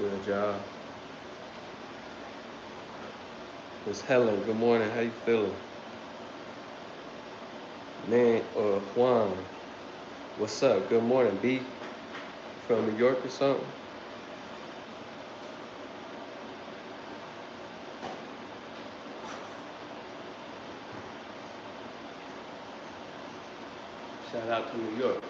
Good job. Miss Helen, good morning. How you feeling? Man, Juan, what's up? Good morning, B. From New York or something? Shout out to New York.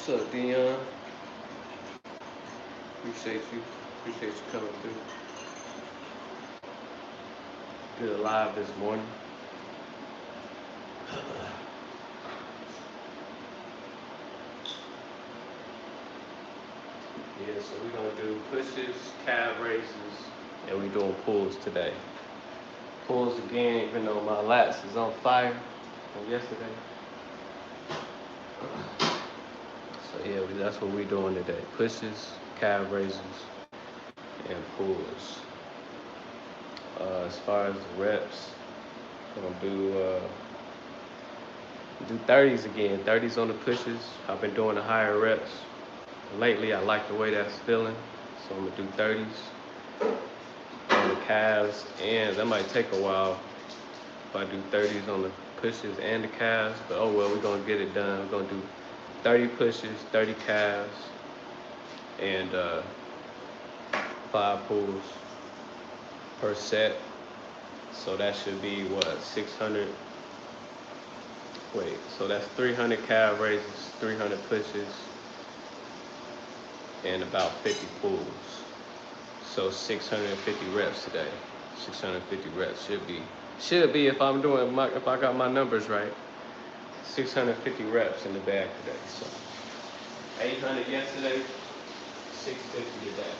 What's up, Dion? Appreciate you. Appreciate you coming through. Good live this morning. Yeah, so we're gonna do pushes, calf raises, and we're doing pulls today. Pulls again, even though my lats is on fire from yesterday. So yeah, that's what we're doing today. Pushes, calf raises, and pulls. As far as the reps, I'm gonna do 30s again. 30s on the pushes. I've been doing the higher reps. Lately, I like the way that's feeling, so I'm gonna do 30s on the calves, and that might take a while if I do 30s on the pushes and the calves, but oh well, we're gonna get it done. We're gonna do 30 pushes, 30 calves, and 5 pulls per set. So that should be what, 600? Wait, so that's 300 calf raises, 300 pushes, and about 50 pulls. So 650 reps today. 650 reps should be if I got my numbers right. 650 reps in the bag today. So 800 yesterday, 650 today.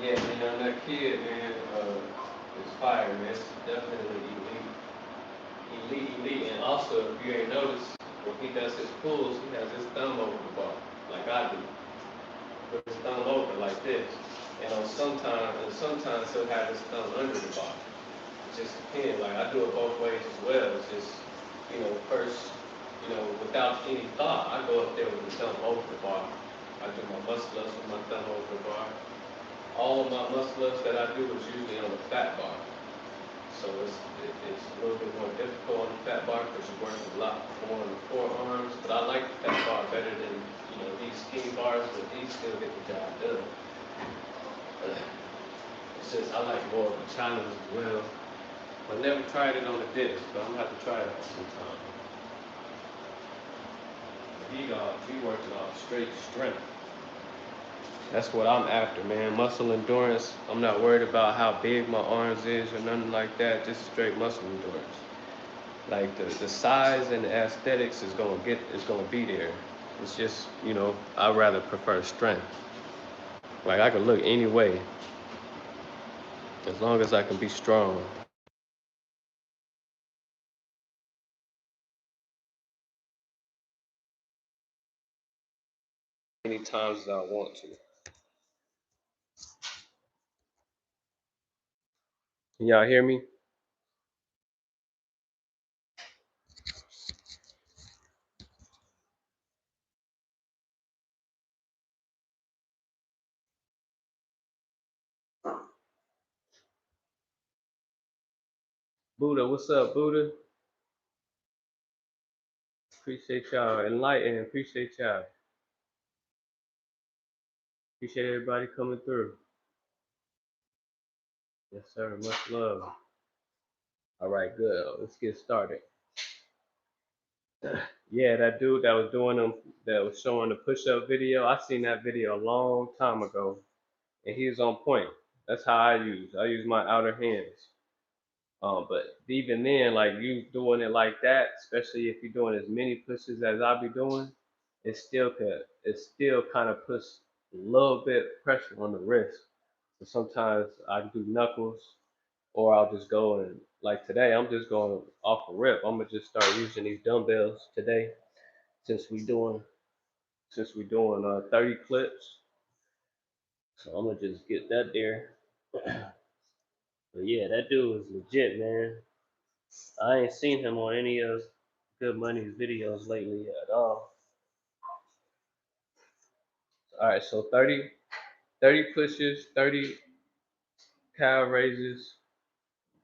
Yeah, man, that kid, man, is fire, man. It's definitely elite. And also, if you ain't noticed, when he does his pulls, he has his thumb over the bar, like I do. With his thumb over, like this. And sometimes he'll have his thumb under the bar. It just depends. Like, I do it both ways as well. It's just, first, without any thought, I go up there with the thumb over the bar. I do my muscle ups with my thumb over the bar. All of my muscle ups that I do is usually on the fat bar. So it's a little bit more difficult on the fat bar because you're working a lot more on the forearms. But I like the fat bar better than these skinny bars, but these still get the job done. It's just I like more of a challenge as well. I never tried it on the disc, but I'm gonna have to try it out sometime. He working off straight strength. That's what I'm after, man. Muscle endurance. I'm not worried about how big my arms is or nothing like that. Just straight muscle endurance. Like the size and the aesthetics is gonna be there. It's just, I rather prefer strength. Like I can look any way as long as I can be strong. Many times as I want to. Can y'all hear me? Buddha, what's up, Buddha? Appreciate y'all. Enlighten, appreciate y'all. Appreciate everybody coming through. Yes, sir. Much love. All right, good. Let's get started. Yeah, that dude that was doing them, that was showing the push-up video, I seen that video a long time ago, and he was on point. That's how I use. I use my outer hands. But even then, like you doing it like that, especially if you're doing as many pushes as I be doing, it still kind of puts a little bit pressure on the wrist. So sometimes I do knuckles, or I'll just go and like today, I'm just going off a rip. I'm gonna just start using these dumbbells today. since we doing 30 clips. So I'm gonna just get that there. But yeah, that dude is legit, man. I ain't seen him on any of Good Money's videos lately at all. All right, so 30 pushes, 30 calf raises,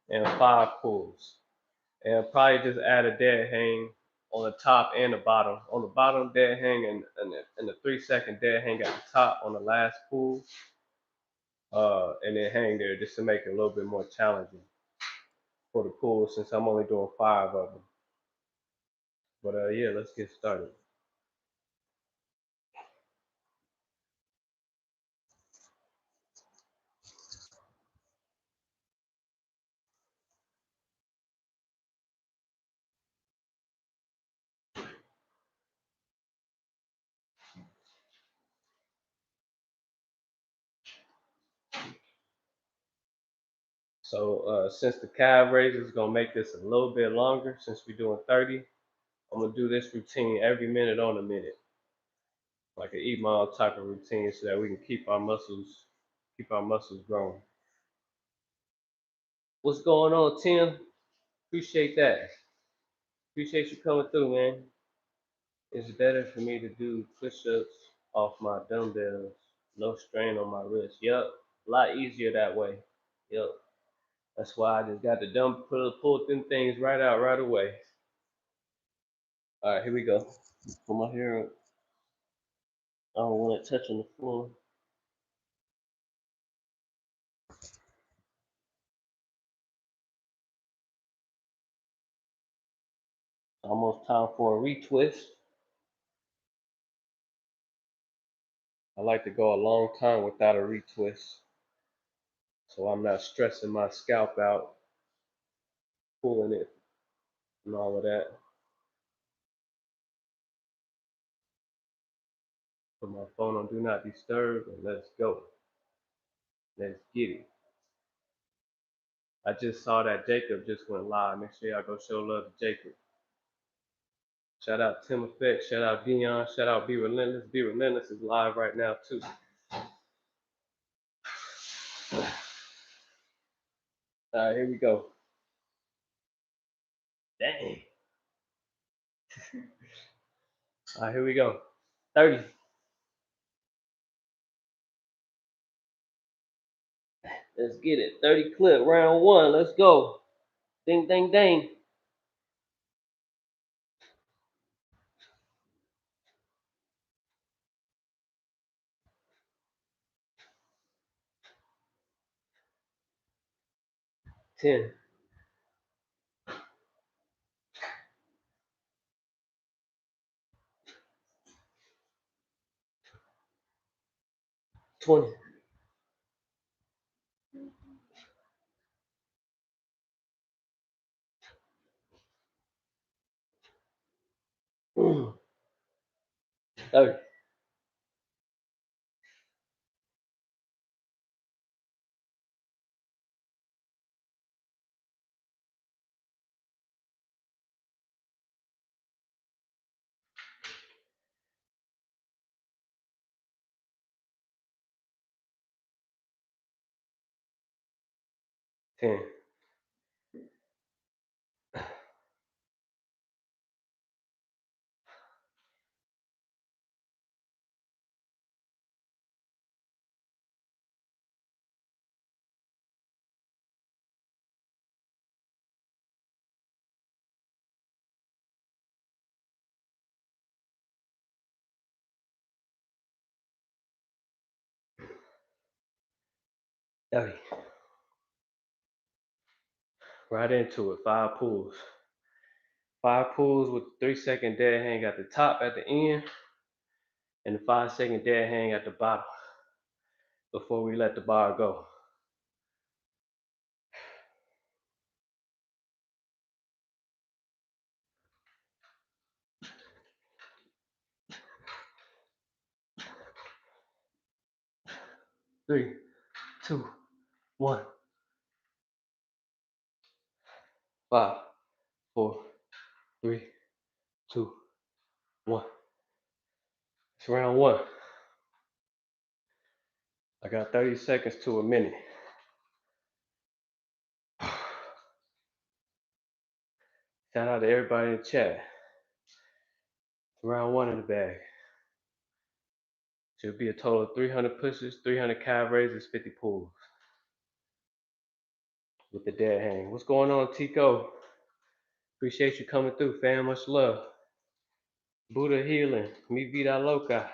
and 5 pulls. And probably just add a dead hang on the top and the bottom. On the bottom, dead hang, and the 3-second dead hang at the top on the last pull. And then hang there just to make it a little bit more challenging for the pull since I'm only doing 5 of them. But yeah, let's get started. So since the calf raise is gonna make this a little bit longer, since we're doing 30, I'm gonna do this routine every minute on a minute, like an eat mile type of routine, so that we can keep our muscles growing. What's going on, Tim? Appreciate that. Appreciate you coming through, man. It's better for me to do push-ups off my dumbbells, no strain on my wrist. Yup, a lot easier that way. Yup. That's why I just got the pull them things right out right away. All right, here we go. Put my hair up. I don't want it touching the floor. Almost time for a retwist. I like to go a long time without a retwist, so I'm not stressing my scalp out, pulling it, and all of that. Put my phone on Do Not Disturb, and let's go. Let's get it. I just saw that Jacob just went live. Make sure y'all go show love to Jacob. Shout out Tim Effect. Shout out Dion. Shout out Be Relentless. Be Relentless is live right now too. All right, here we go. Dang. All right, here we go. 30. Let's get it. 30 clip, round 1. Let's go. Ding, ding, ding. 10. 20. 30. 10. 30. Right into it. 5 pulls. 5 pulls with 3-second dead hang at the top at the end, and the 5-second dead hang at the bottom before we let the bar go. Three, two, one. 5, 4, 3, 2, 1. It's round one. I got 30 seconds to a minute. Shout out to everybody in the chat. It's round one in the bag. Should be a total of 300 pushes, 300 calf raises, 50 pulls with the dead hang. What's going on, Tico? Appreciate you coming through, fam. Much love. Buddha healing. Mi vida loca.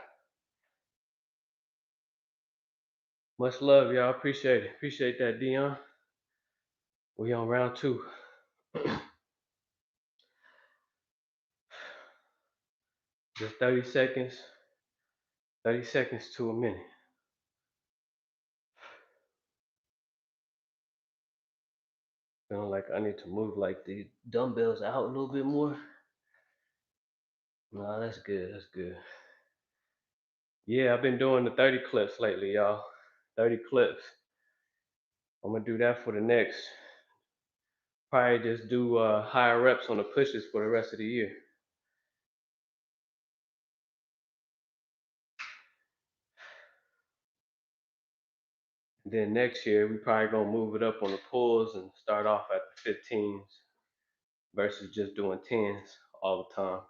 Much love, y'all. Appreciate it. Appreciate that, Dion. We on round two. Just 30 seconds. 30 seconds to a minute. Feeling like I need to move like the dumbbells out a little bit more. Nah, that's good. That's good. Yeah, I've been doing the 30 clips lately, y'all. 30 clips. I'm gonna do that for the next. Probably just do higher reps on the pushes for the rest of the year. And then next year, we probably gonna move it up on the pulls and start off at the 15s versus just doing 10s all the time.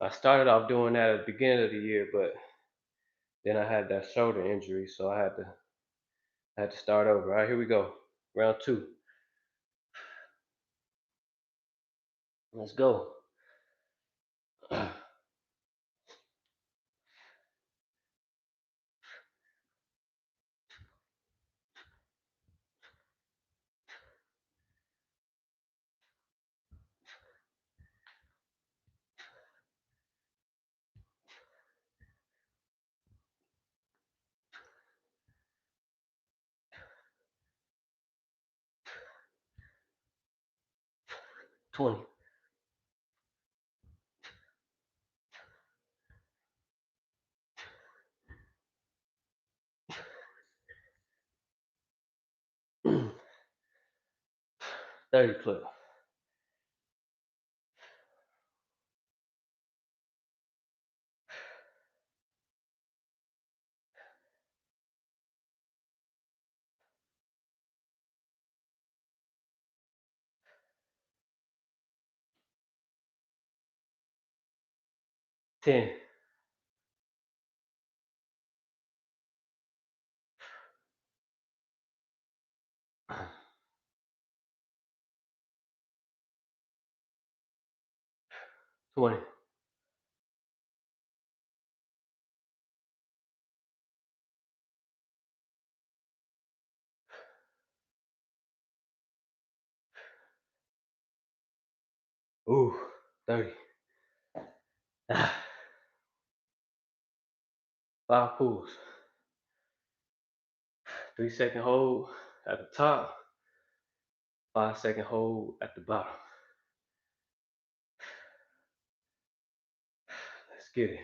I started off doing that at the beginning of the year, but then I had that shoulder injury, so I had to start over. All right, here we go. Round two. Let's go. 20. 30 clip. 10. 20. Ooh, 30. 5 pulls. 3-second hold at the top. 5-second hold at the bottom. Let's get it.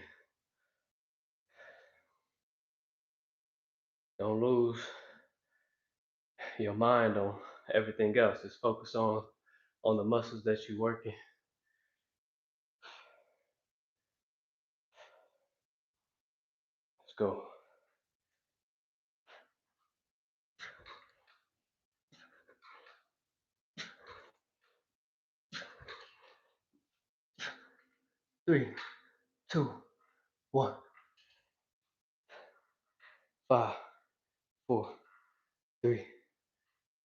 Don't lose your mind on everything else. Just focus on the muscles that you're working. Let's go. Three, two, one. 5, 4, 3,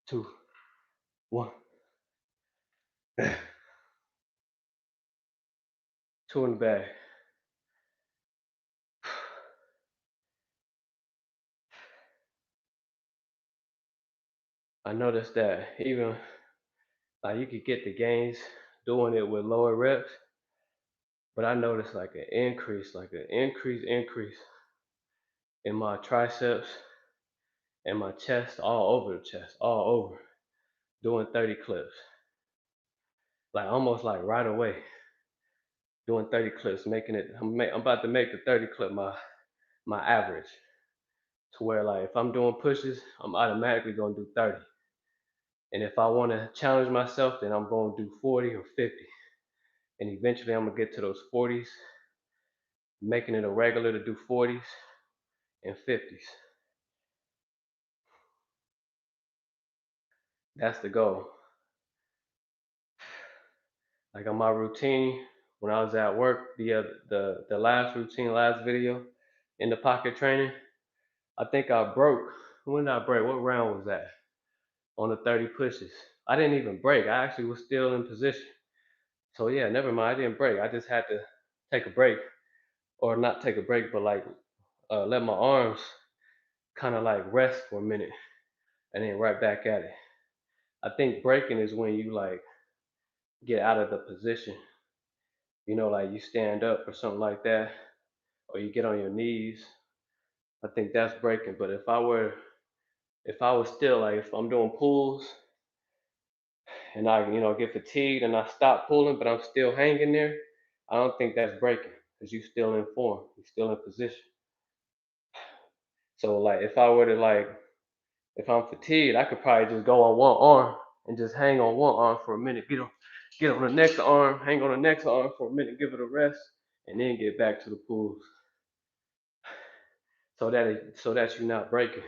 2, 1. 2 in the bag. I noticed that even like you could get the gains doing it with lower reps, but I noticed like an increase in my triceps and my chest, all over the chest, all over, doing 30 clips. Like almost like right away, doing 30 clips, making it, I'm about to make the 30 clip my average. To where like if I'm doing pushes, I'm automatically gonna do 30. And if I wanna challenge myself, then I'm gonna do 40 or 50. And eventually I'm gonna get to those 40s, making it a regular to do 40s and 50s. That's the goal. Like on my routine, when I was at work, the last routine, last video in the pocket training, I think I broke. When did I break? What round was that? On the 30 pushes. I didn't even break. I actually was still in position. So yeah, never mind. I didn't break. I just had to take a break, or not take a break, but like let my arms kind of like rest for a minute, and then right back at it. I think breaking is when you like get out of the position. You know, like you stand up or something like that, or you get on your knees. I think that's breaking. But if I was still like, if I'm doing pulls and I, get fatigued and I stop pulling, but I'm still hanging there, I don't think that's breaking because you're still in form, you're still in position. So like, if I were to like, if I'm fatigued, I could probably just go on one arm and just hang on one arm for a minute, get on the next arm, hang on the next arm for a minute, give it a rest, and then get back to the pulls. So that you're not breaking.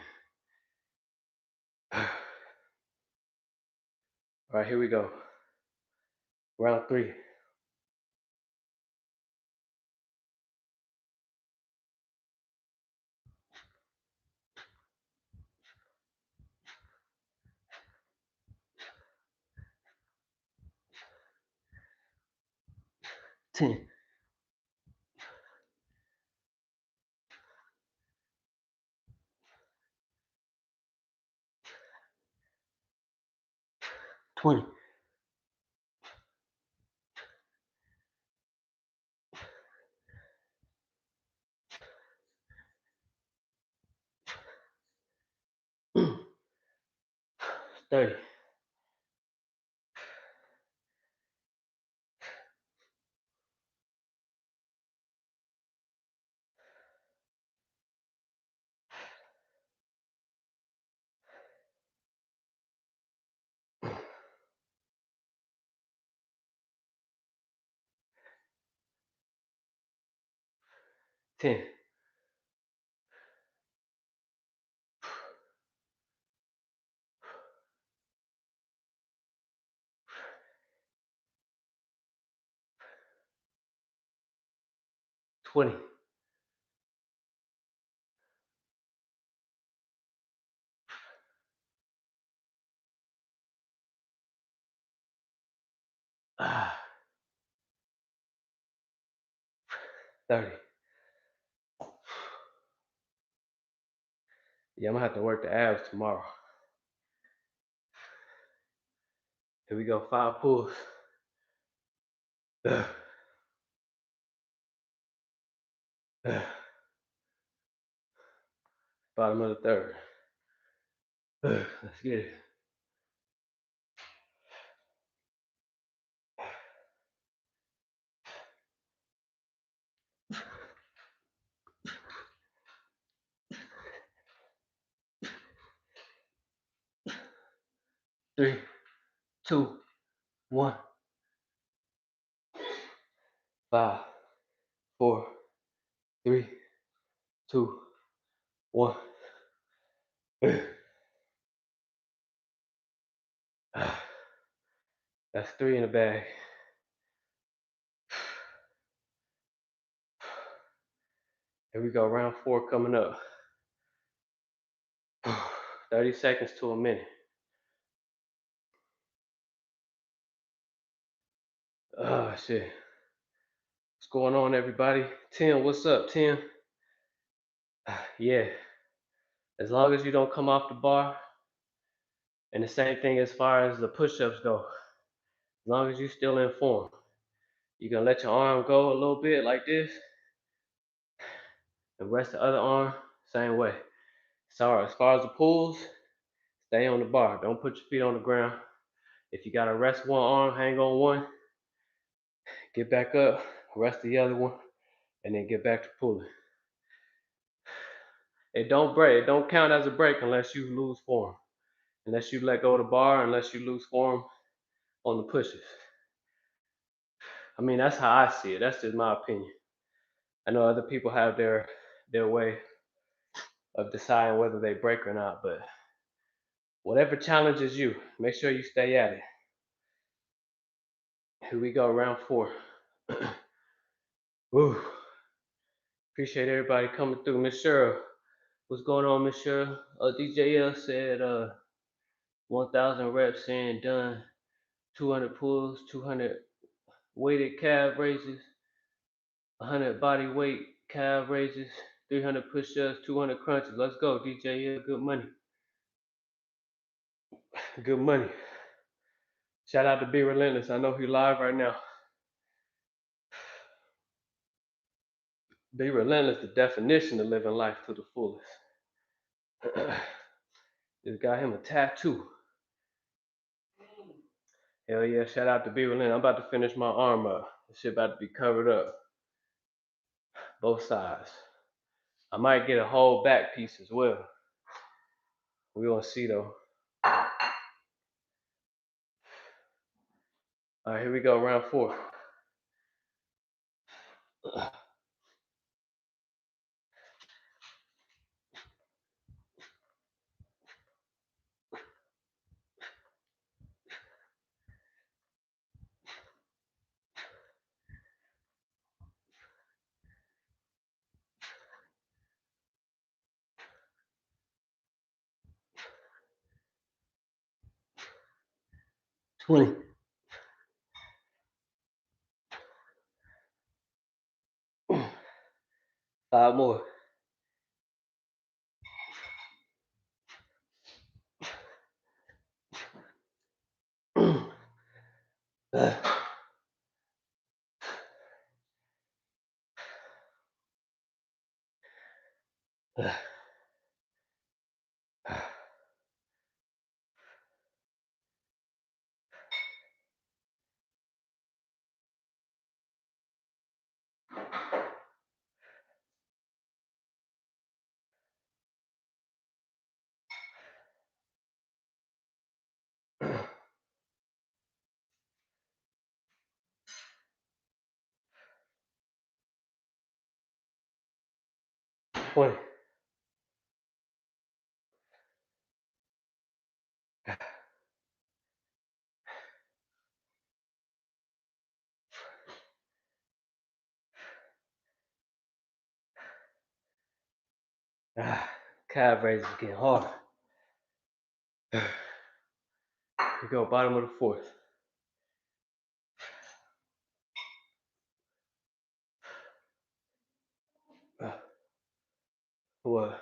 All right, here we go. Round 3. 10, 20, 30, 10, 20. Ah, 30. Yeah, I'm gonna have to work the abs tomorrow. Here we go, 5 pulls. Ugh. Ugh. Bottom of the third. Ugh. Let's get it. Three, two, one. 5, 4, 3, 2, 1. Ugh. Ah, that's 3 in the bag. Here we go, round 4 coming up. 30 seconds to a minute. Oh shit. What's going on, everybody? Tim, what's up, Tim? Yeah, as long as you don't come off the bar, and the same thing as far as the push-ups go, as long as you're still in form, you can let your arm go a little bit like this, and rest the other arm, same way. So as far as the pulls, stay on the bar. Don't put your feet on the ground. If you gotta rest one arm, hang on one, get back up, rest the other one, and then get back to pulling. It don't break. It don't count as a break unless you lose form. Unless you let go of the bar, unless you lose form on the pushes. I mean, that's how I see it. That's just my opinion. I know other people have their way of deciding whether they break or not, but whatever challenges you, make sure you stay at it. Here we go, round 4. Woo. Appreciate everybody coming through. Miss Cheryl, what's going on, Miss Cheryl? DJL said 1,000 reps in, done. 200 pulls, 200 weighted calf raises, 100 body weight calf raises, 300 push-ups, 200 crunches. Let's go, DJL. Good money. Good money. Shout out to Be Relentless. I know he live right now. Be relentless, the definition of living life to the fullest. Just got him a tattoo. Hell yeah, shout out to Be Relentless. I'm about to finish my arm up. This shit about to be covered up. Both sides. I might get a whole back piece as well. We gonna see though. All right, here we go, round 4. 20. 5 more. Point. Calf raise is getting hard. Here we go, bottom of the 4th. What?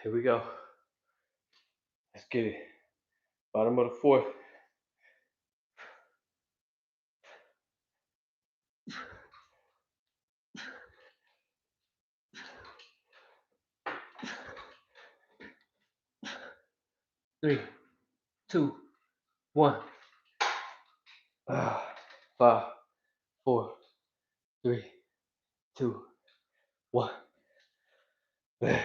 Here we go. Let's get it. Bottom of the 4th. Three, 2, 1. 5, 4, 3, 2, 1. Here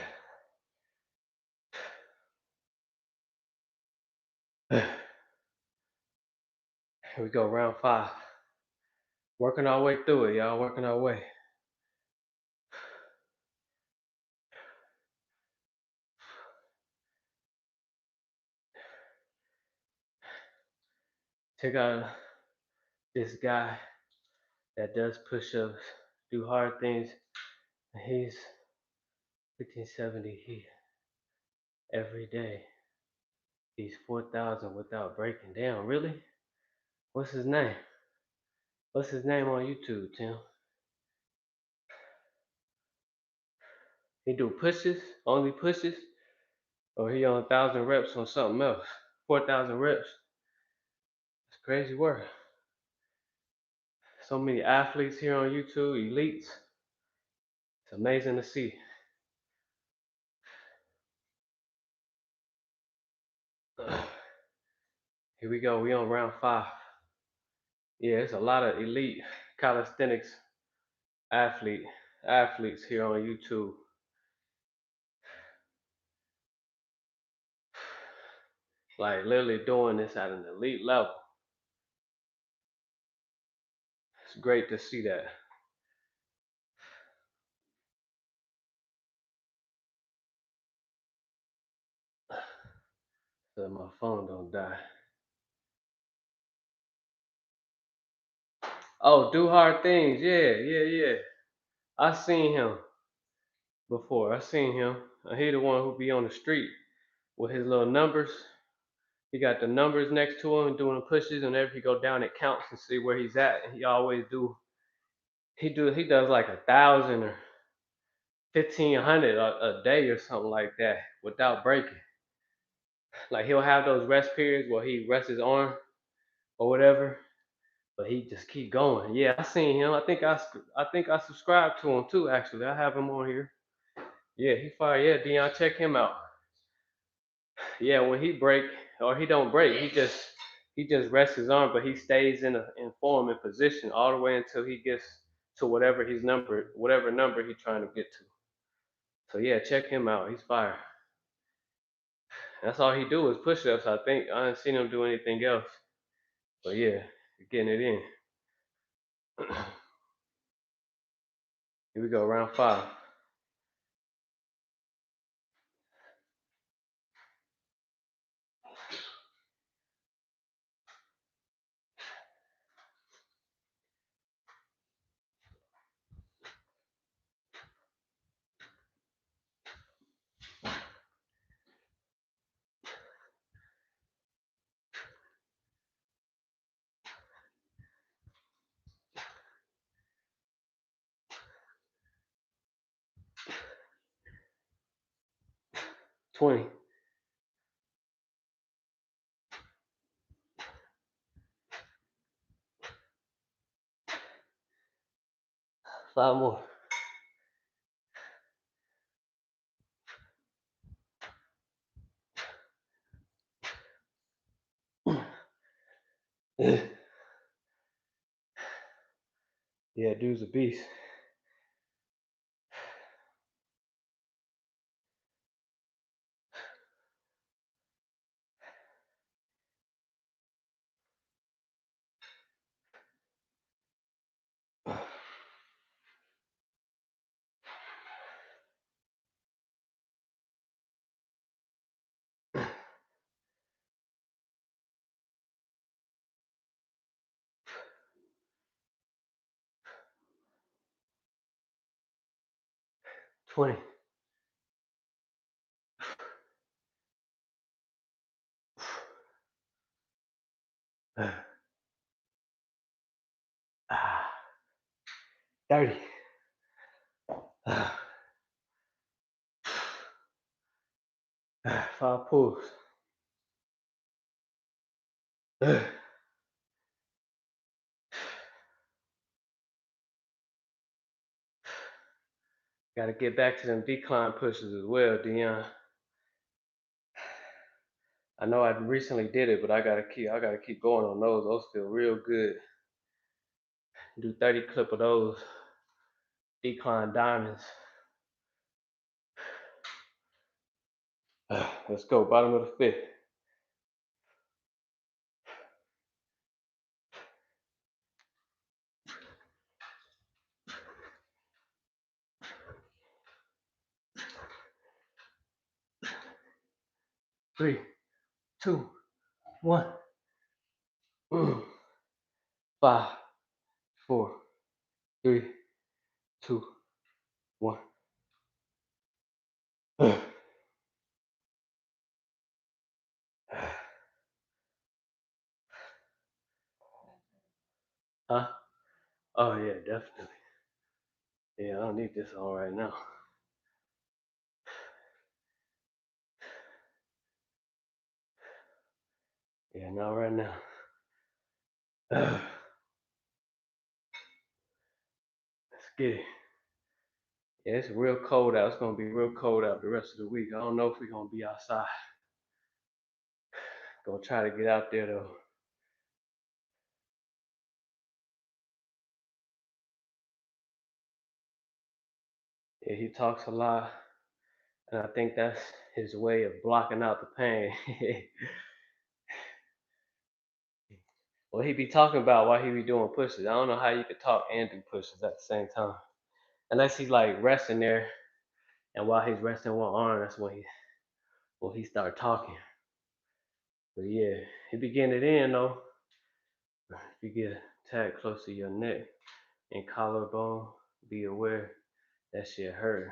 we go, round 5. Working our way through it, y'all. Working our way. Check out this guy that does push-ups, do hard things. He's 1570 every day. He's 4,000 without breaking down. Really? What's his name? What's his name on YouTube, Tim? He do pushes, only pushes, or he on 1,000 reps on something else? 4,000 reps. It's crazy work. So many athletes here on YouTube, elites. It's amazing to see. Here we go. We on round 5. Yeah, it's a lot of elite calisthenics athletes here on YouTube. Like literally doing this at an elite level. It's great to see that. So my phone don't die. Oh, do hard things. Yeah. I seen him before. I seen him. He the one who be on the street with his little numbers. He got the numbers next to him doing pushes, and if he go down, it counts and see where he's at. And he always do. He does like 1,000 or 1,500 a day or something like that without breaking. Like he'll have those rest periods where he rests his arm or whatever, but he just keep going. Yeah, I seen him. I think I subscribed to him too. Actually, I have him on here. Yeah, he fire. Yeah, Dion, check him out. Yeah, when he break or he don't break, he just rests his arm, but he stays in form and position all the way until he gets to whatever number he's trying to get to. So yeah, check him out. He's fire. That's all he do is push ups. I think I haven't seen him do anything else. But yeah, getting it in. Here we go, round 5. 20. 5 more. Yeah, dude's a beast. 20. Ah, 30. 5 pulls. Got to get back to them decline pushes as well, Dion. I know I recently did it, but I gotta keep going on those. Those feel real good. Do 30 clip of those decline diamonds. Let's go, bottom of the 5th. 3, 2, 1. 5, 4, 3, 2, 1. Huh? Oh yeah, definitely. Yeah, I don't need this on right now. Yeah, not right now. Let's get it. Yeah, it's real cold out. It's gonna be real cold out the rest of the week. I don't know if we're gonna be outside. Gonna try to get out there though. Yeah, he talks a lot, and I think that's his way of blocking out the pain. Well, he be talking about why he be doing pushes. I don't know how you could talk and do pushes at the same time. Unless he's like resting there, and while he's resting one arm, that's when he start talking. But yeah, he be getting it in though. If you get tagged close to your neck and collarbone, be aware that shit hurt.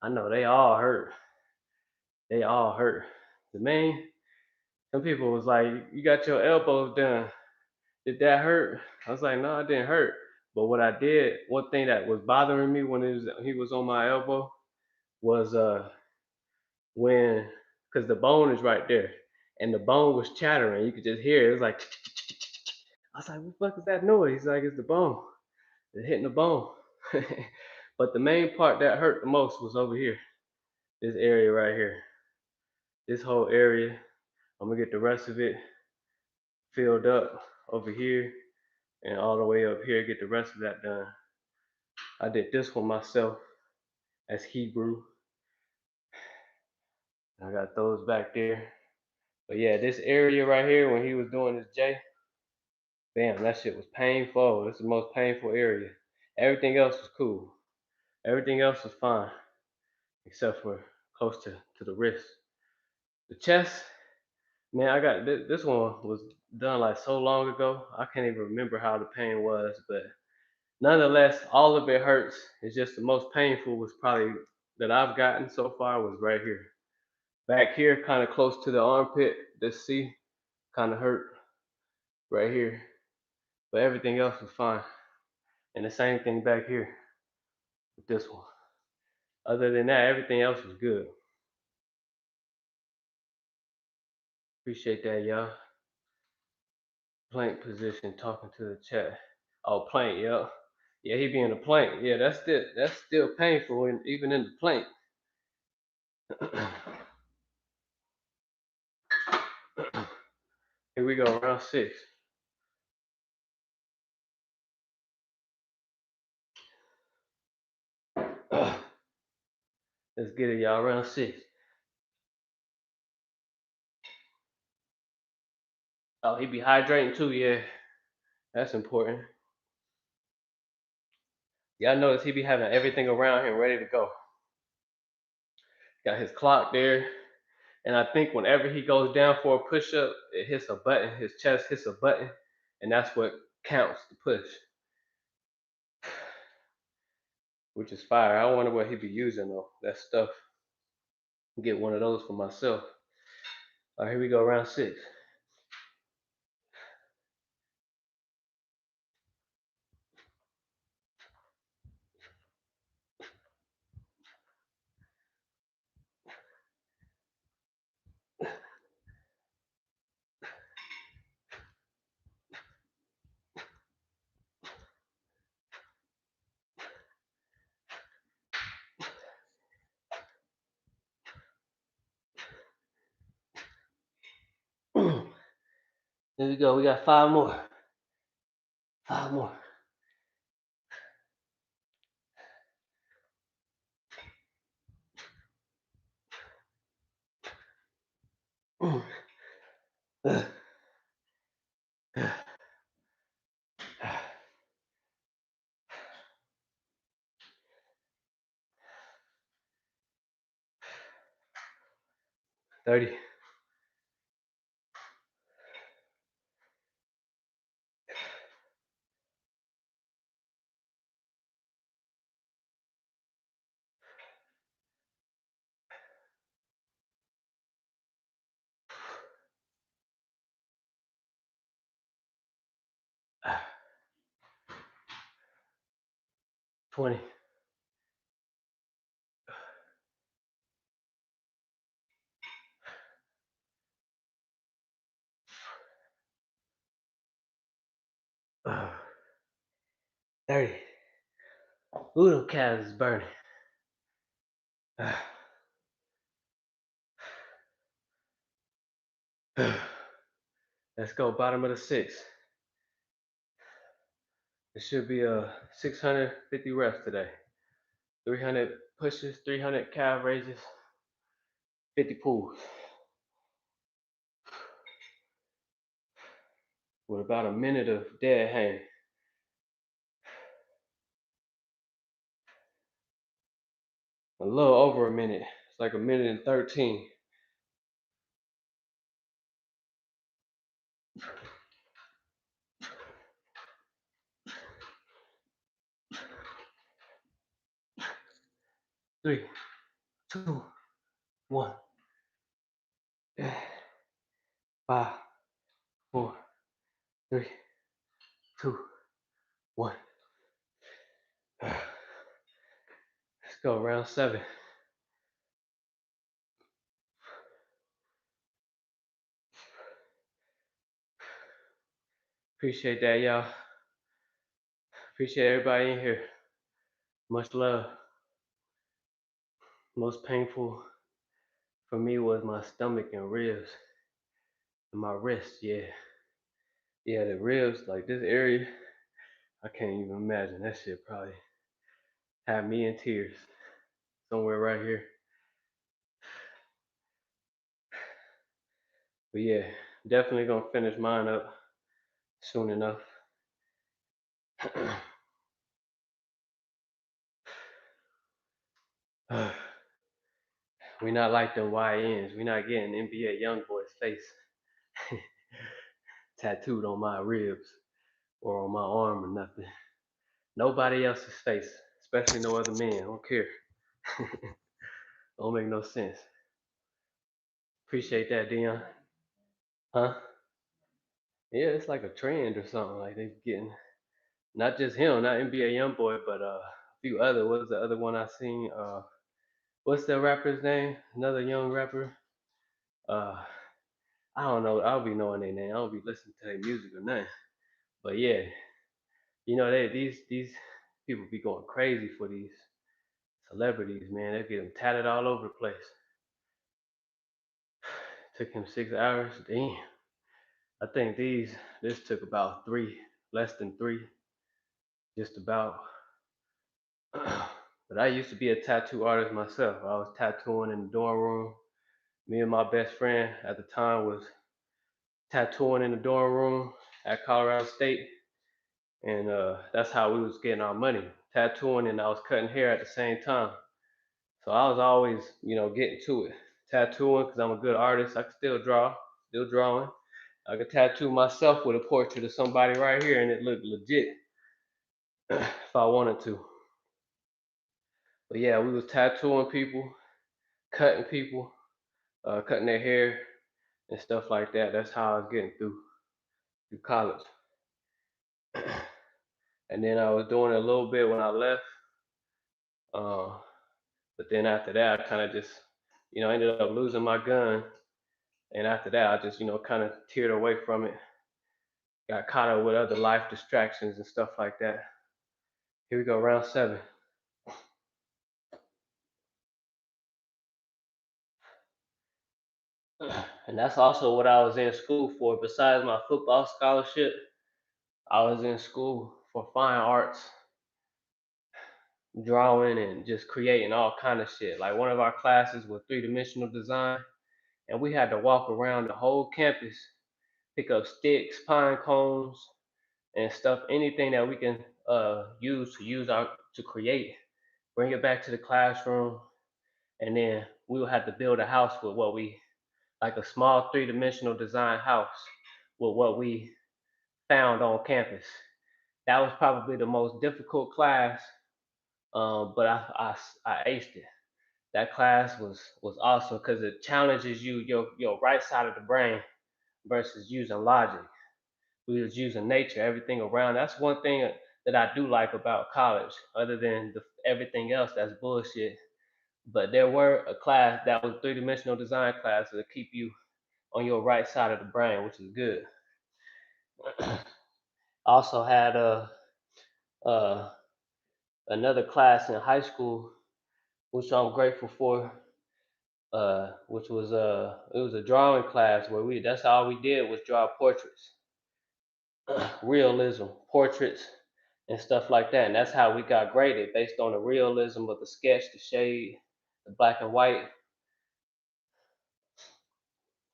I know they all hurt. They all hurt. The main, some people was like, "You got your elbows done. Did that hurt?" I was like, "No, it didn't hurt." But what I did, one thing that was bothering me when he was on my elbow was when, because the bone is right there, and the bone was chattering. You could just hear it. It was like, I was like, "What the fuck is that noise?" He's like, "It's the bone. It's hitting the bone." But the main part that hurt the most was over here, this area right here, this whole area. I'm gonna get the rest of it filled up over here and all the way up here. Get the rest of that done. I did this one myself as Hebrew. I got those back there. But yeah, this area right here when he was doing his J, damn, that shit was painful. It's the most painful area. Everything else was cool. Everything else was fine, except for close to the wrist. The chest, man, I got this one was done like so long ago. I can't even remember how the pain was, but nonetheless, all of it hurts. It's just the most painful was probably that I've gotten so far was right here. Back here, kind of close to the armpit, this C kind of hurt right here. But everything else was fine. And the same thing back here with this one. Other than that, everything else was good. Appreciate that, y'all. Plank position, talking to the chat. Oh, plank, yo. Yeah, he be in the plank. Yeah, that's still painful, and even in the plank. Here we go, round 6. Let's get it, y'all. Round 6. Oh, he be hydrating too. Yeah, that's important. Y'all notice he be having everything around him ready to go. Got his clock there. And I think whenever he goes down for a push up, it hits a button. His chest hits a button. And that's what counts the push, which is fire. I wonder what he be using though. That stuff. Get one of those for myself. All right, here we go, round 6. Here we go. We got 5 more. 5 more. Uh, 30. 20. 30. Ooh, them calves is burning. Let's go, bottom of the 6. It should be a 650 reps today. 300 pushes, 300 calf raises, 50 pulls. with about a minute of dead hang. A little over a minute. It's like a minute and 13. Three, two, one. 5, 4, 3, 2, 1. Let's go, round 7. Appreciate that, y'all. Appreciate everybody in here. Much love. Most painful for me was my stomach and ribs and my wrist. Yeah, the ribs, like this area, I can't even imagine. That shit probably had me in tears somewhere right here. But yeah, definitely gonna finish mine up soon enough. We not like them YNs. We not getting NBA YoungBoy's face tattooed on my ribs or on my arm or nothing. Nobody else's face, especially no other man. I don't care. Don't make no sense. Appreciate that, Dion. Huh? Yeah, it's like a trend or something. Like they getting not just him, not NBA YoungBoy, but a few other. What was the other one I seen? What's the rapper's name? Another young rapper. Uh, I don't know. I'll be knowing their name. I don't be listening to their music or nothing. But yeah, these people be going crazy for these celebrities, man. They get them tatted all over the place. Took him 6 hours. Damn. I think this took about 3, less than 3, just about. But I used to be a tattoo artist myself. I was tattooing in the dorm room. Me and my best friend at the time was tattooing in the dorm room at Colorado State, and that's how we was getting our money, tattooing, and I was cutting hair at the same time. So I was always, getting to it, tattooing because I'm a good artist. I can still draw, still drawing. I could tattoo myself with a portrait of somebody right here, and it looked legit if I wanted to. But yeah, we was tattooing people, cutting people, cutting their hair and stuff like that. That's how I was getting through college. And then I was doing it a little bit when I left. Uh, but then after that, I kind of just, ended up losing my gun. And after that, I just, kind of teared away from it. Got caught up with other life distractions and stuff like that. Here we go, round 7. And that's also what I was in school for. Besides my football scholarship, I was in school for fine arts, drawing, and just creating all kind of shit. Like one of our classes was 3-dimensional design, and we had to walk around the whole campus, pick up sticks, pine cones, and stuff, anything that we can use our to create, bring it back to the classroom, and then we would have to build a house with what we like, a small 3-dimensional design house with what we found on campus. That was probably the most difficult class, but I aced it. That class was awesome because it challenges your right side of the brain versus using logic. We was using nature, everything around. That's one thing that I do like about college, other than everything else that's bullshit. But there were a class that was 3-dimensional design class that keep you on your right side of the brain, which is good. Also had uh, another class in high school, which I'm grateful for. Which was it was a drawing class where we that's all we did was draw portraits, realism, portraits, and stuff like that. And that's how we got graded based on the realism of the sketch, the shade, the black and white.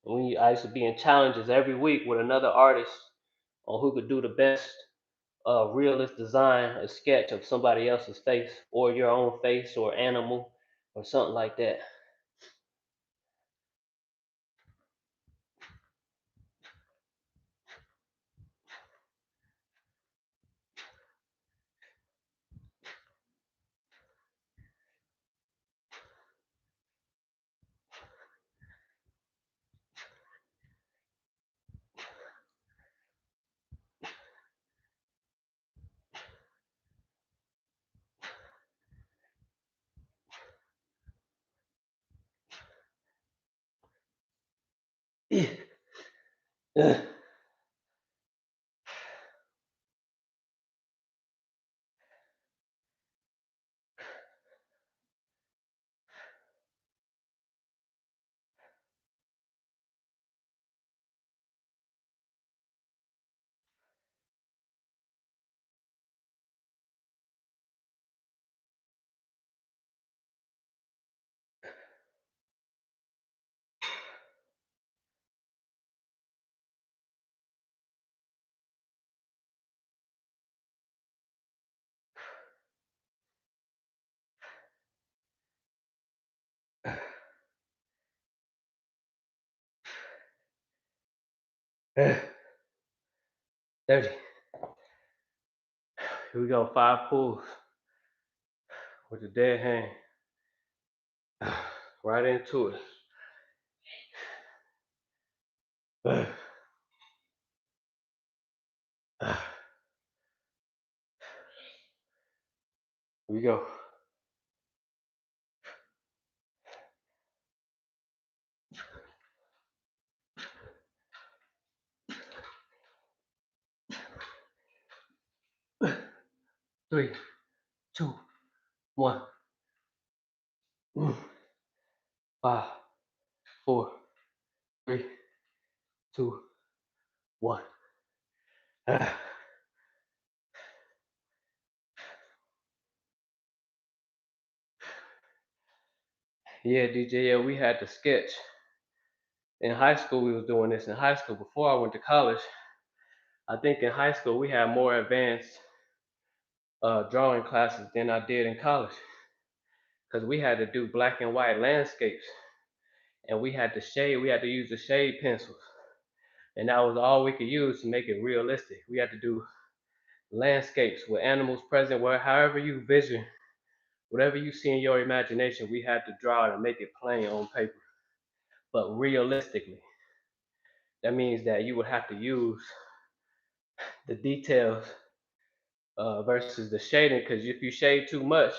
I used to be in challenges every week with another artist on who could do the best realist design, a sketch of somebody else's face or your own face or animal or something like that. Dirty. Here we go, 5 pulls with the dead hand. Right into it. Here we go. Three, two, one. 5, 4, 3, 2, 1. Yeah, DJ, yeah, we had to sketch. In high school, we was doing this in high school. Before I went to college, I think in high school we had more advanced drawing classes than I did in college, because we had to do black and white landscapes, and we had to shade. We had to use the shade pencils, and that was all we could use to make it realistic. We had to do landscapes with animals present, where however you vision, whatever you see in your imagination, we had to draw it and make it plain on paper, but realistically. That means that you would have to use the details versus the shading, because if you shade too much,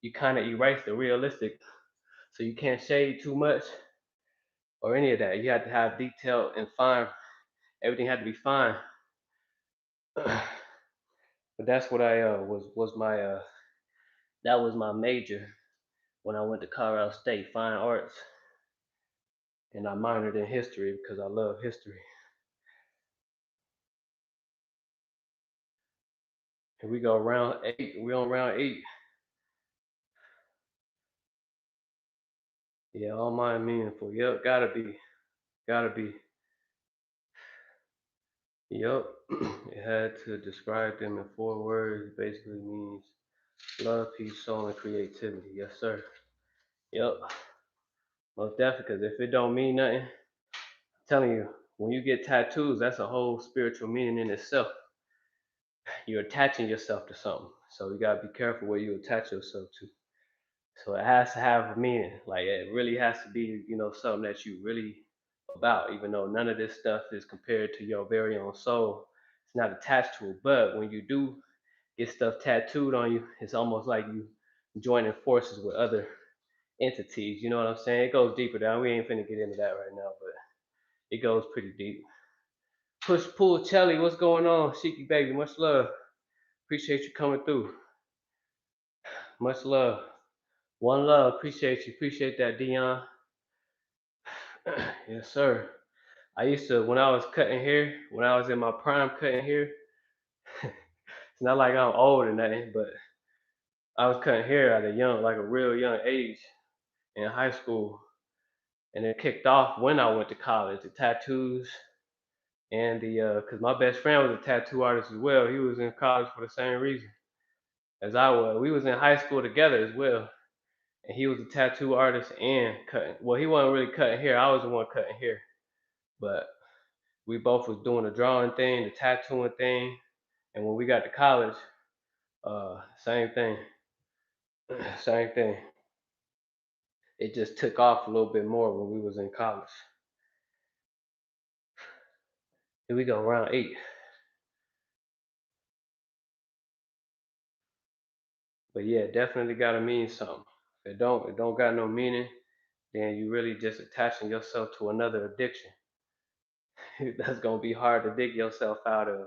you kind of erase the realistic. So you can't shade too much or any of that. You have to have detail and fine. Everything had to be fine. But that's what I was my that was my major when I went to Colorado State, fine arts, and I minored in history because I love history. Here we go, round 8. We on round 8. Yeah, all mine meaningful. Yep, gotta be. Yep, it had to describe them in 4 words. Basically means love, peace, soul, and creativity. Yes, sir. Yep, most definitely. Because if it don't mean nothing, I'm telling you, when you get tattoos, that's a whole spiritual meaning in itself. You're attaching yourself to something, so you gotta be careful where you attach yourself to. So it has to have a meaning. Like it really has to be, something that you really about. Even though none of this stuff is compared to your very own soul, it's not attached to it. But when you do get stuff tattooed on you, it's almost like you joining forces with other entities. You know what I'm saying? It goes deeper down. We ain't finna get into that right now, but it goes pretty deep. Push pull Chelly, what's going on? Shiki baby, much love. Appreciate you coming through. Much love. One love. Appreciate you. Appreciate that, Dion. Yes, sir. I used to, when I was cutting hair, when I was in my prime cutting hair, it's not like I'm old or nothing, but I was cutting hair at a young, like a real young age in high school. And it kicked off when I went to college. The tattoos And cause my best friend was a tattoo artist as well. He was in college for the same reason as I was. We was in high school together as well. And he was a tattoo artist and cutting. Well, he wasn't really cutting hair. I was the one cutting hair. But we both was doing the drawing thing, the tattooing thing. And when we got to college, same thing. Same thing. It just took off a little bit more when we was in college. Here we go, round 8. But yeah, definitely gotta mean something. If it don't got no meaning, then you really just attaching yourself to another addiction. That's gonna be hard to dig yourself out of.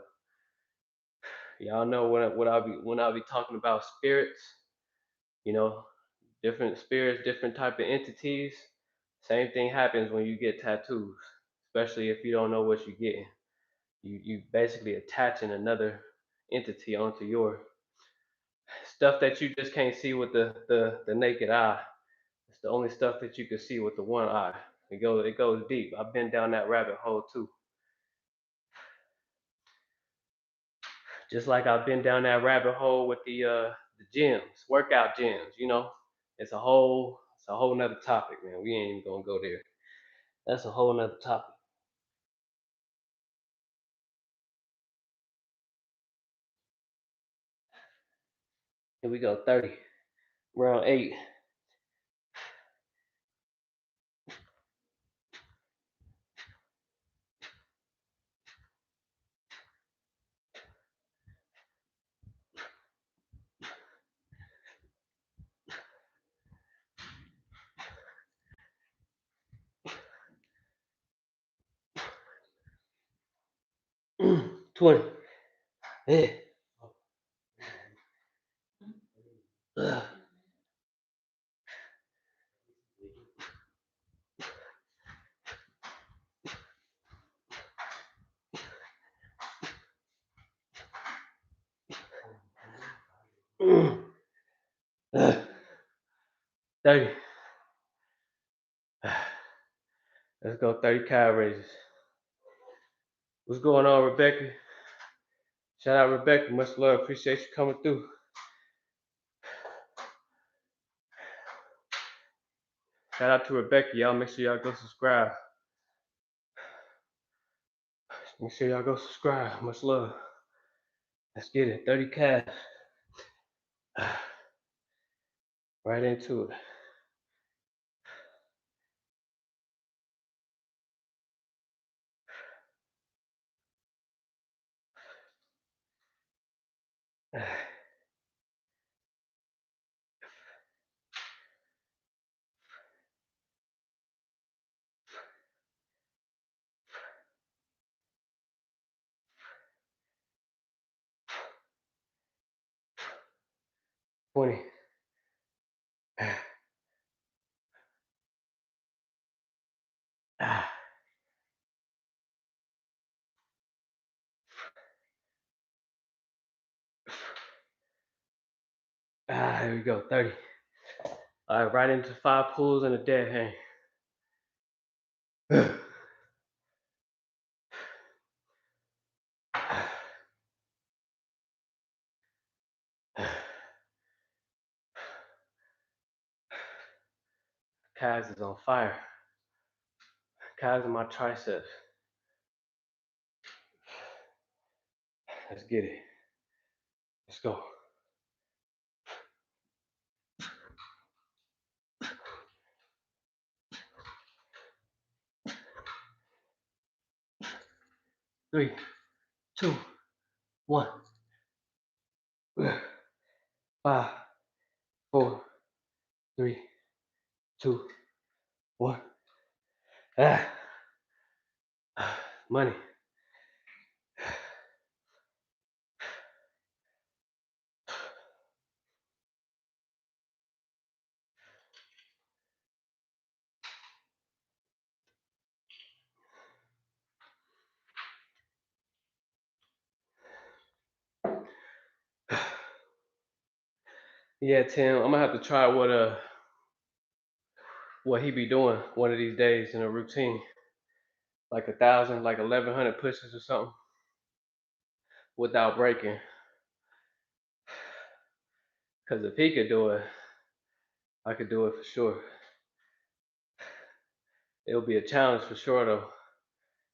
Y'all know what I'll be when I'll be talking about spirits, you know, different spirits, different type of entities. Same thing happens when you get tattoos, especially if you don't know what you're getting. You basically attaching another entity onto your stuff that you just can't see with the naked eye. It's the only stuff that you can see with the one eye. It goes deep. I've been down that rabbit hole too. Just like I've been down that rabbit hole with the gyms, workout gyms, you know. It's a whole nother topic, man. We ain't even gonna go there. That's a whole nother topic. Here we go, 30. Round 8. 20. Eh. Ugh. Ugh. 30. Let's go 30 calf raises. What's going on, Rebecca? Shout out, Rebecca. Much love. Appreciate you coming through. Shout out to Rebecca. Y'all make sure y'all go subscribe. Make sure y'all go subscribe. Much love. Let's get it. 30 calves. Right into it. 20. Here we go. 30. All right, right into 5 pulls and a dead hang. Calves is on fire. Calves in my triceps. Let's get it. Let's go. Three, two, one. 5, 4, 3, 2, 1. Ah. Money. Yeah, Tim, I'm gonna have to try what he be doing one of these days in a routine. like 1,000, like 1,100 pushes or something without breaking. Because if he could do it, I could do it for sure. It'll be a challenge for sure though,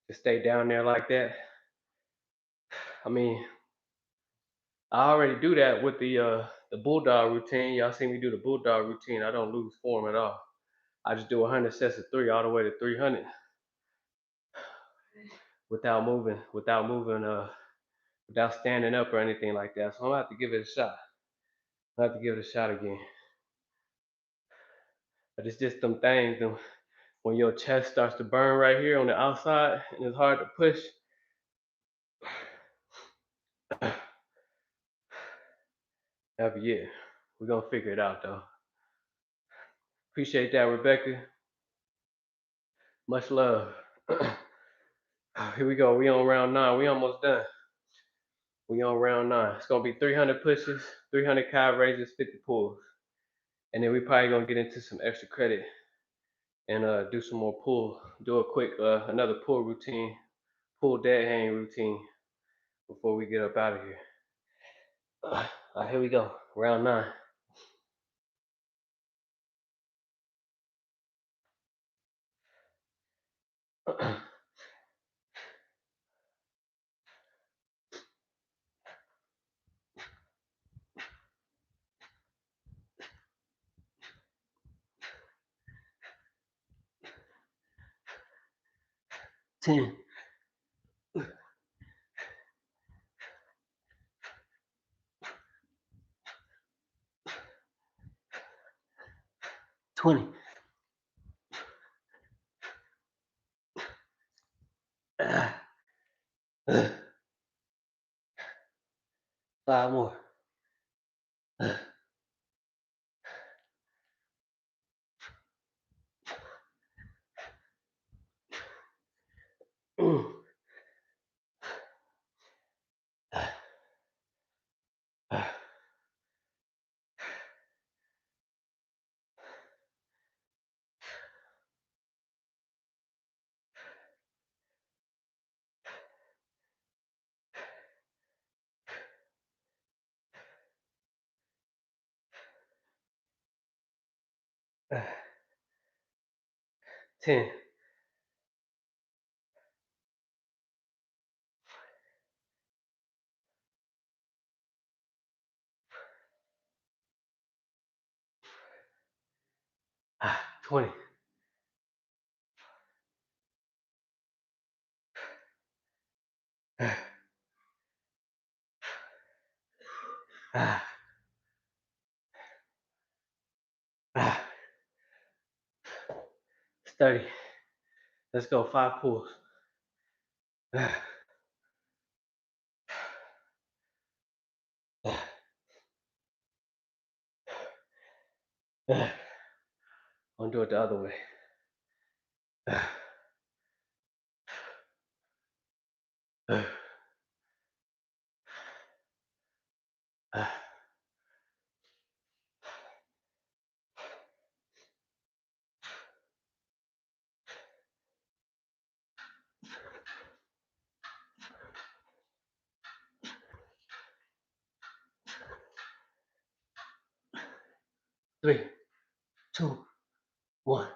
to stay down there like that. I mean, I already do that with the bulldog routine. Y'all see me do the bulldog routine. I don't lose form at all. I just do 100 sets of 3 all the way to 300 without moving, without standing up or anything like that. So I'm gonna have to give it a shot. I'll have to give it a shot again. But it's just them things, when your chest starts to burn right here on the outside and it's hard to push. That'll be it. We're gonna figure it out though. Appreciate that, Rebecca. Much love. Here we go. We on round 9. We almost done. We on round 9. It's gonna be 300 pushes, 300 calf raises, 50 pulls, and then we probably gonna get into some extra credit and do some more pull. Do a quick another pull routine, pull dead hang routine before we get up out of here. All right, here we go. Round 9. 10. 20. 5 more. 10. 20. 30. Let's go. 5 pulls. I'm gonna do it the other way. Three, two, one.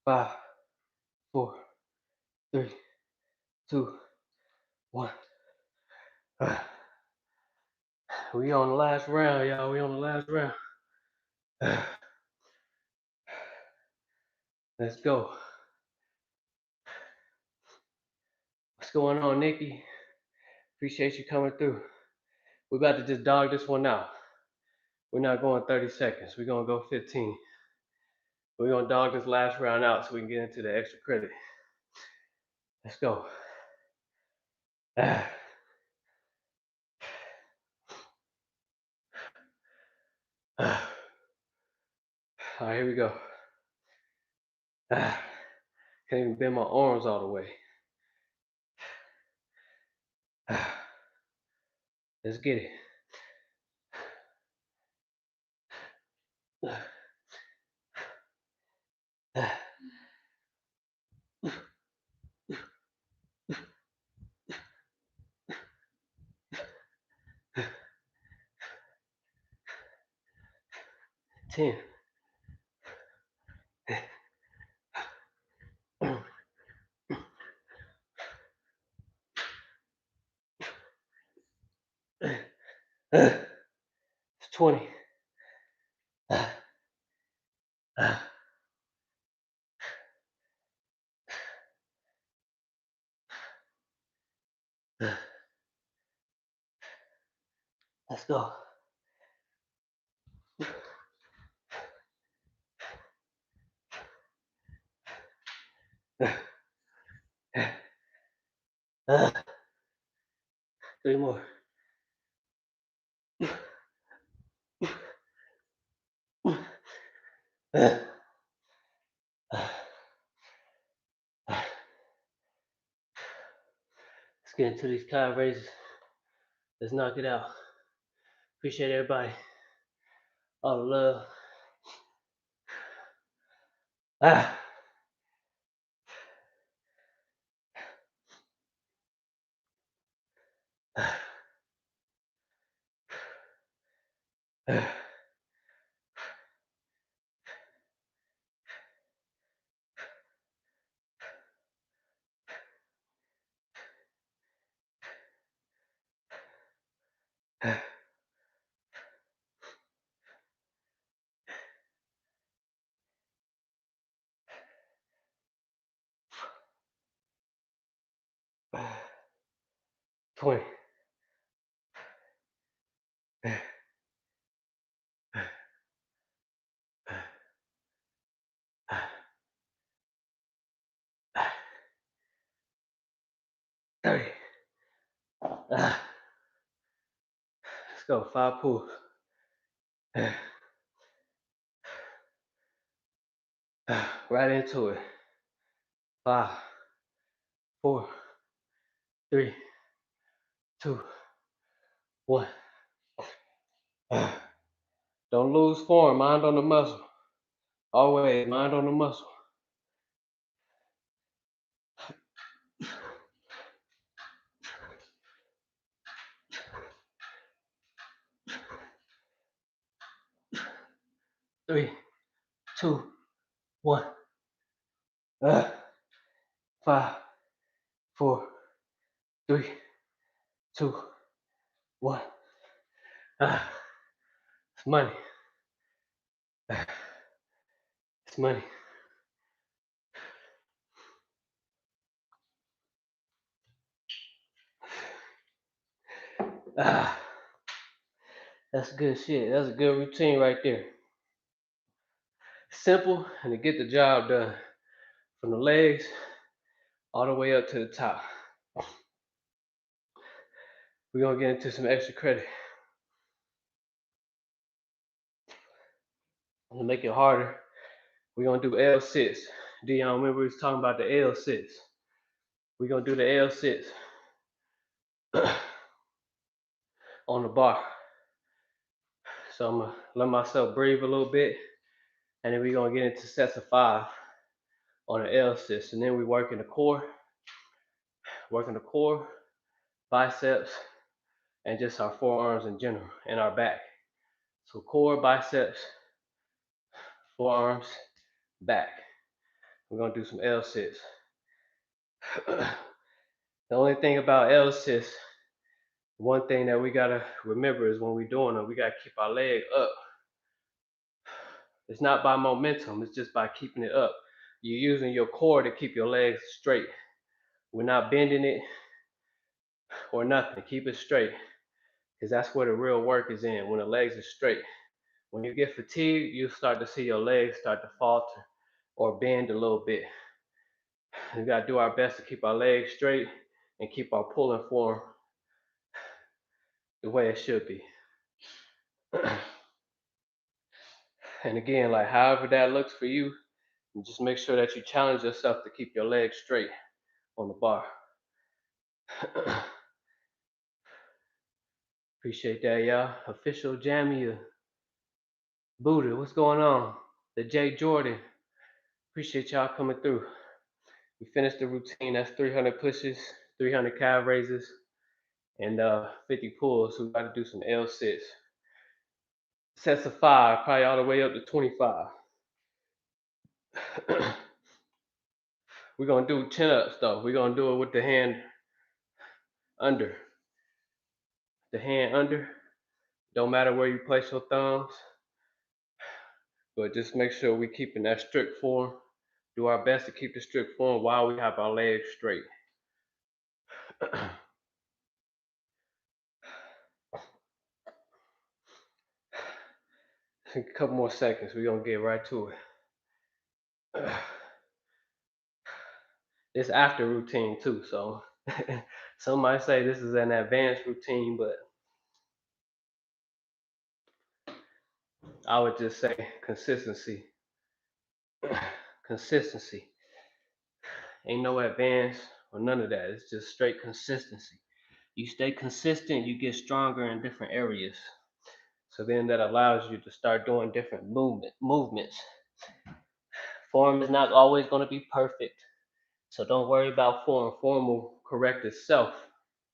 5, 4, 3, 2, 1. We on the last round, y'all. We on the last round. Let's go. What's going on, Nikki? Appreciate you coming through. We're about to just dog this one out. We're not going 30 seconds. We're gonna go 15. We're gonna dog this last round out so we can get into the extra credit. Let's go. All right, here we go. Can't even bend my arms all the way. Let's get it. 10. 20. Let's go. Three more. Let's get into these calf raises. Let's knock it out. Appreciate everybody. All the love. Ah. Ah. 20. 30. Let's go. 5 pulls. Right into it. 5, 4, 3, 2, 1. Don't lose form. Mind on the muscle. Always mind on the muscle. Three, 2, 1. 5, 4, 3, 2, 1. It's money. It's money. That's good shit. That's a good routine right there. Simple and to get the job done. From the legs all the way up to the top. We're gonna get into some extra credit. I'm gonna make it harder. We're gonna do L sits. Dion, remember we was talking about the L sits. We're gonna do the L sits on the bar. So I'm gonna let myself breathe a little bit, and then we're gonna get into sets of 5 on the L sits, and then we working the core, biceps, and just our forearms in general, and our back. So core, biceps, forearms, back. We're gonna do some L sits. The only thing about L sits, one thing that we gotta remember is when we're doing them, we gotta keep our leg up. It's not by momentum, it's just by keeping it up. You're using your core to keep your legs straight. We're not bending it or nothing. Keep it straight, because that's where the real work is in, when the legs are straight. When you get fatigued, you start to see your legs start to falter or bend a little bit. We gotta do our best to keep our legs straight and keep our pulling form the way it should be. And again, like however that looks for you, just make sure that you challenge yourself to keep your legs straight on the bar. Appreciate that, y'all. Official Jamia, Buddha, what's going on? The J Jordan, appreciate y'all coming through. We finished the routine. That's 300 pushes, 300 calf raises, and 50 pulls. So we got to do some L sits. sets of 5, probably all the way up to 25. We're gonna do chin-ups though. We're gonna do it with the hand under. The hand under. Don't matter where you place your thumbs, but just make sure we're keeping that strict form. Do our best to keep the strict form while we have our legs straight. A couple more seconds, we're gonna get right to it. It's after routine too, so some might say this is an advanced routine, but I would just say consistency. Consistency. Ain't no advance or none of that. It's just straight consistency. You stay consistent, you get stronger in different areas. So then that allows you to start doing different movements. Form is not always going to be perfect. So don't worry about form. Form will correct itself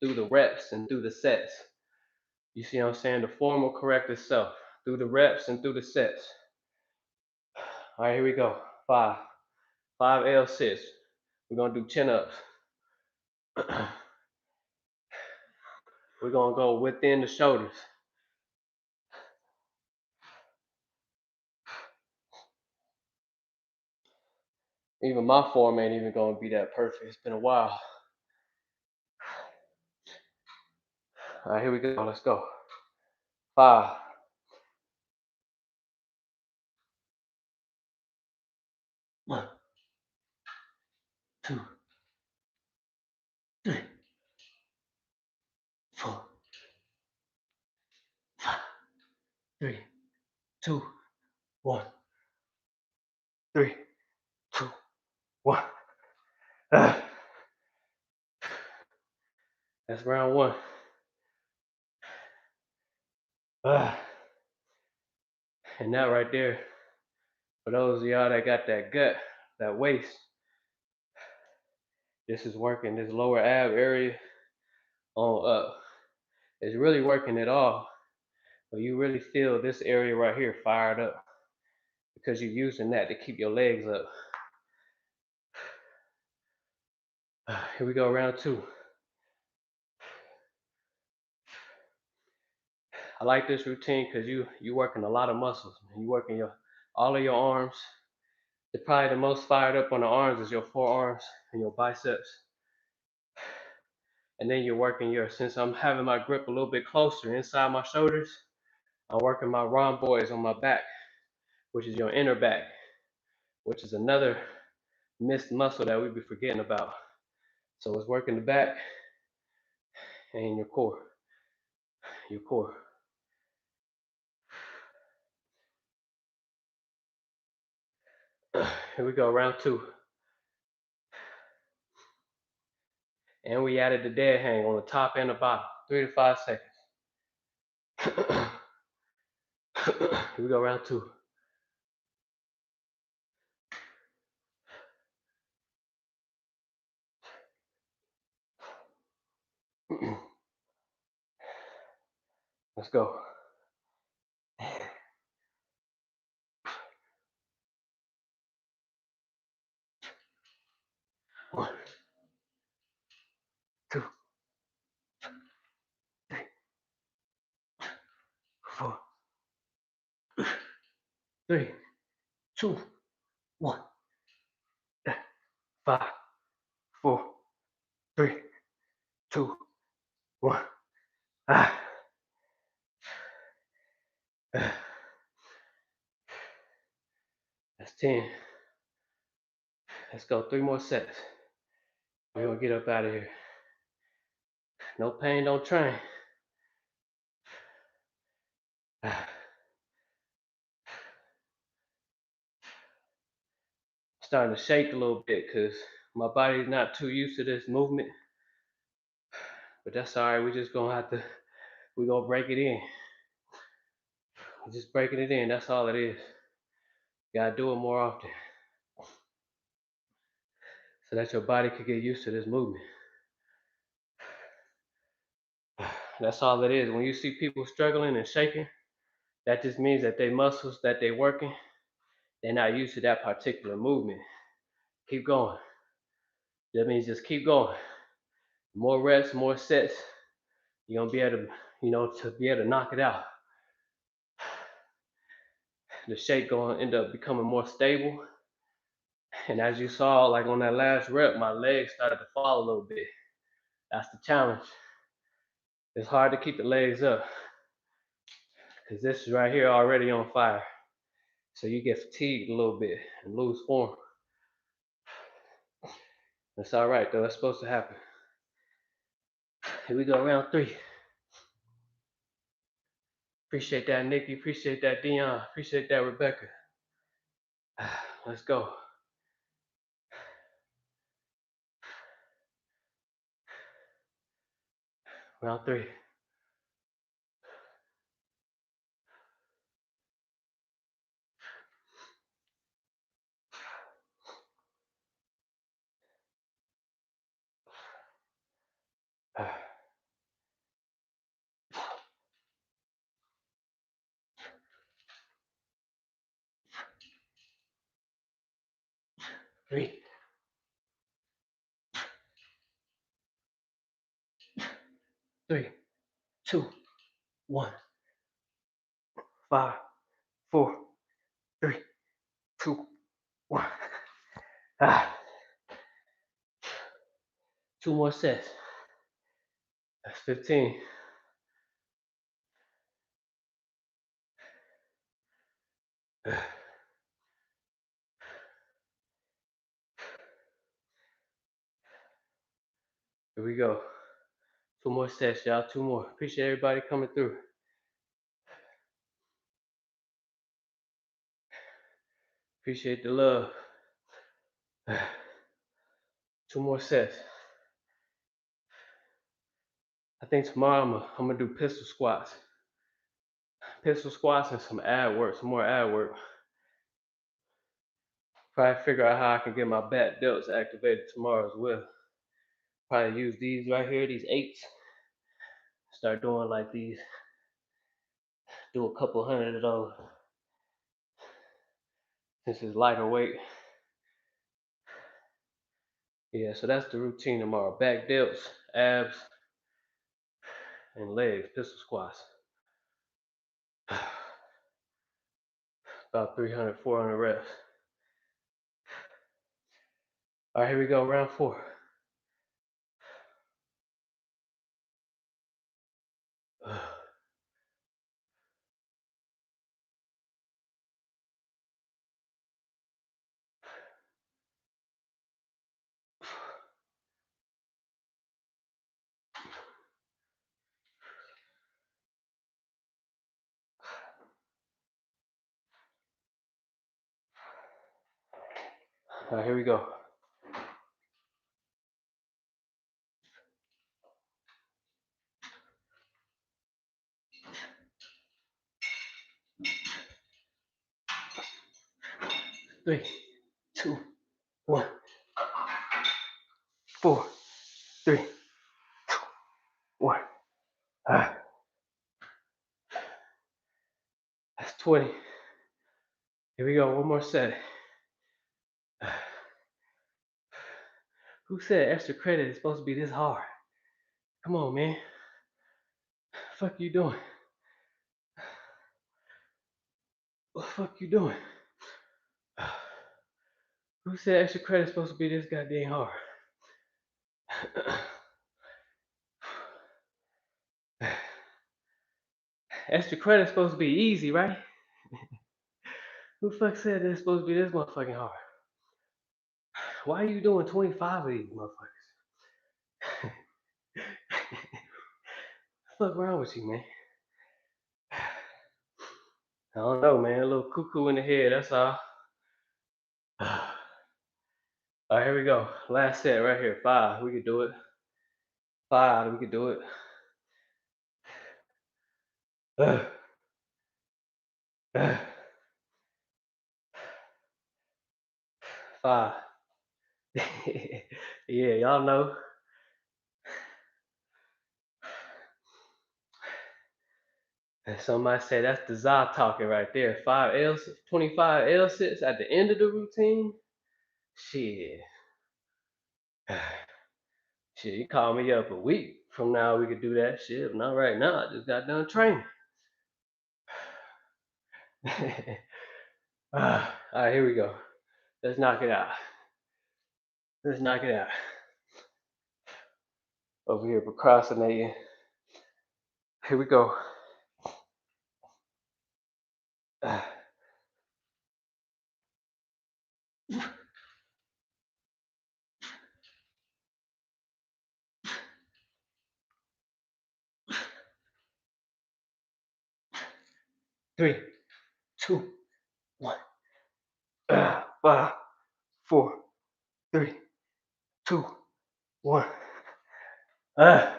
through the reps and through the sets. You see what I'm saying? The form will correct itself through the reps and through the sets. All right, here we go. 5 L sits. We're gonna do chin-ups. We're gonna go within the shoulders. Even my form ain't even gonna be that perfect. It's been a while. All right, here we go. Let's go. 5. 1, 2, 3, 4, 5, 3, 2, 1, 3, 2, 1. That's round 1. And that right there, for those of y'all that got that gut, that waist, this is working this lower ab area on up. It's really working it all, but you really feel this area right here fired up because you're using that to keep your legs up. Here we go, round 2. I like this routine because you working a lot of muscles. You working all of your arms. It's probably the most fired up on the arms is your forearms and your biceps. And then you're working since I'm having my grip a little bit closer inside my shoulders, I'm working my rhomboids on my back, which is your inner back, which is another missed muscle that we be forgetting about. So it's working the back and your core. Your core. Here we go, round 2. And we added the dead hang on the top and the bottom, 3 to 5 seconds. Here we go, round 2. Let's go. 1, 2, 3, 4, 3, 2, 1. 5, 4, 3, 2, 1. That's 10. Let's go. 3 more sets. We're gonna get up out of here. No pain, don't train. Starting to shake a little bit because my body's not too used to this movement. But that's all right. We're just gonna we're gonna break it in. We're just breaking it in. That's all it is. You gotta do it more often so that your body could get used to this movement. That's all it is. When you see people struggling and shaking, That just means that they muscles that they working, they're not used to that particular movement. Keep going. That means just keep going. More reps, more sets. You're gonna be able to, to be able to knock it out. The shape gonna end up becoming more stable. And as you saw, like on that last rep, my legs started to fall a little bit. That's the challenge. It's hard to keep the legs up because this is right here already on fire. So you get fatigued a little bit and lose form. That's all right though, that's supposed to happen. Here we go, round 3. Appreciate that, Nikki. Appreciate that, Dion. Appreciate that, Rebecca. Let's go. Round 3. Three, 3, 2, 1. 5, 4, 3, 2, 1. 2 more sets. That's 15. Here we go. 2 more sets, y'all. 2 more. Appreciate everybody coming through. Appreciate the love. 2 more sets. I think tomorrow I'm gonna do pistol squats. Pistol squats and some ab work, some more ab work. Probably figure out how I can get my back delts activated tomorrow as well. Probably use these right here, these 8s. Start doing like these. Do a couple hundred of those. Since it's lighter weight. Yeah, so that's the routine tomorrow. Back delts, abs, and legs, pistol squats. About 300, 400 reps. All right, here we go, round 4. All right, here we go. Three, 2, 1. 4, 3, 2, 1. That's 20. Here we go, one more set. Who said extra credit is supposed to be this hard? Come on, man. What the fuck you doing? What the fuck you doing? Who said extra credit is supposed to be this goddamn hard? Extra credit is supposed to be easy, right? Who the fuck said it's supposed to be this motherfucking hard? Why are you doing 25 of these motherfuckers? What the fuck wrong with you, man? I don't know, man. A little cuckoo in the head, that's all. All right, here we go. Last set right here. 5. We can do it. 5. We can do it. 5. Yeah, y'all know. Somebody say that's the za talking right there. 25 L sits at the end of the routine. Shit. Shit, you call me up a week from now, we could do that shit. But not right now. I just got done training. All right, here we go. Let's knock it out. Let's knock it out. Over here procrastinating. Here we go. 3, 2, 1. 5, 4, 3, 2, 1. I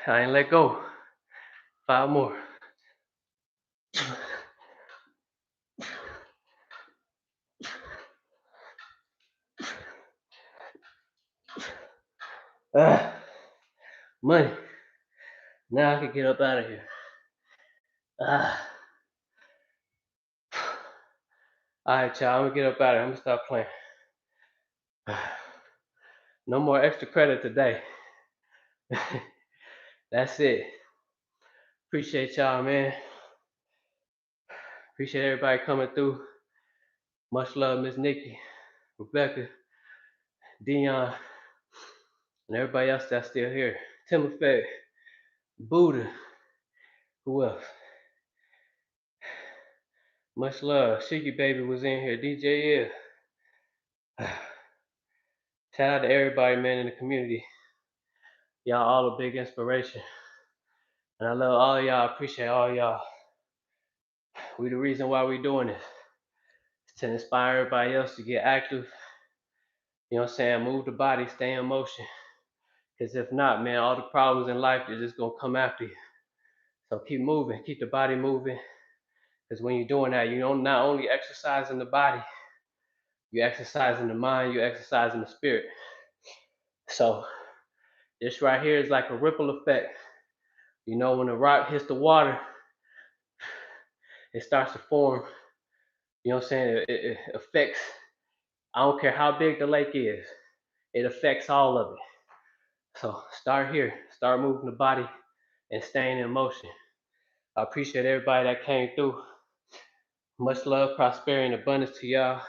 ain't let go. 5 more. Money. Now I can get up out of here. All right, y'all. I'm gonna get up out of here. I'm gonna stop playing. No more extra credit today. That's it. Appreciate y'all, man. Appreciate everybody coming through. Much love, Miss Nikki, Rebecca, Dion, and everybody else that's still here. Timothy, Buddha, who else? Much love. Shiggy Baby was in here. DJ Shout out to everybody, man, in the community. Y'all all a big inspiration. And I love all y'all. Appreciate all y'all. We the reason why we doing this. It's to inspire everybody else to get active. You know what I'm saying? Move the body, stay in motion. Because if not, man, all the problems in life are just going to come after you. So keep moving. Keep the body moving. Because when you're doing that, you're not only exercising the body, you're exercising the mind, you're exercising the spirit. So this right here is like a ripple effect. You know, when the rock hits the water, it starts to form. You know what I'm saying? It affects, I don't care how big the lake is, it affects all of it. So start here, start moving the body and staying in motion. I appreciate everybody that came through. Much love, prosperity, and abundance to y'all.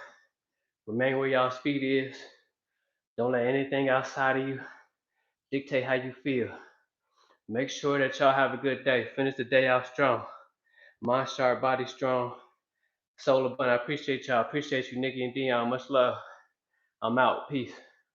Remain where y'all's feet is. Don't let anything outside of you dictate how you feel. Make sure that y'all have a good day. Finish the day out strong. Mind sharp, body strong. Soul abundant. I appreciate y'all. Appreciate you, Nikki and Dion. Much love. I'm out. Peace.